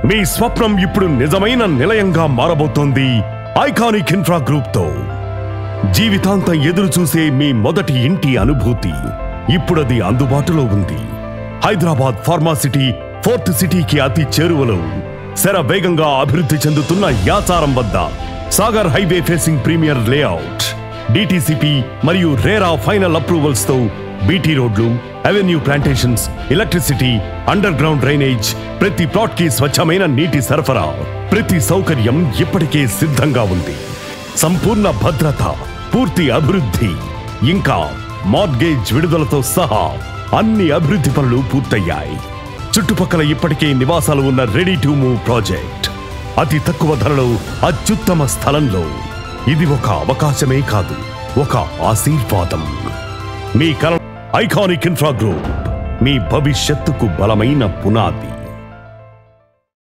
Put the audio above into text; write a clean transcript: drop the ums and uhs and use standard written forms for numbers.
మీ స్వప్నం ఇప్పుడు నిజమైన నిలయంగా మారబోతోంది ఐకానిక్ ఇన్ఫ్రా గ్రూప్ తో. జీవితాంతం ఎదురు చూసే మీ మొదటి ఇంటి అనుభూతి ఇప్పుడది అందుబాటులో ఉంది. హైదరాబాద్ ఫార్మాసిటీ ఫోర్త్ సిటీకి అతి చేరువలో శరవేగంగా అభివృద్ధి చెందుతున్న యాచారం వద్ద Sagar highway facing premier layout, DTCP మరియు రేరా ఫైనల్ అప్రూవల్స్ తో బీటీ రోడ్లు, avenue plantations, electricity, underground drainage, ప్రతి ప్లాట్ కి స్వచ్ఛమైన నీటి సరఫరా, ప్రతి సౌకర్యం ఇప్పటికే సిద్ధంగా ఉంది. సంపూర్ణ భద్రత, పూర్తి అభివృద్ధి, ఇంకా మార్గేజ్ విడుదలతో సహా అన్ని అభివృద్ధి పనులు పూర్తయ్యాయి. చుట్టుపక్కల ఇప్పటికే నివాసాలు ఉన్న రెడీ టు మూవ్ ప్రాజెక్ట్. అతి తక్కువ ధరలో అత్యుత్తమ స్థలంలో. ఇది ఒక అవకాశమే కాదు, ఒక ఆశీర్వాదం. మీ కల ఐకానిక్ ఇన్ఫ్రా గ్రూప్ మీ భవిష్యత్తుకు బలమైన పునాది.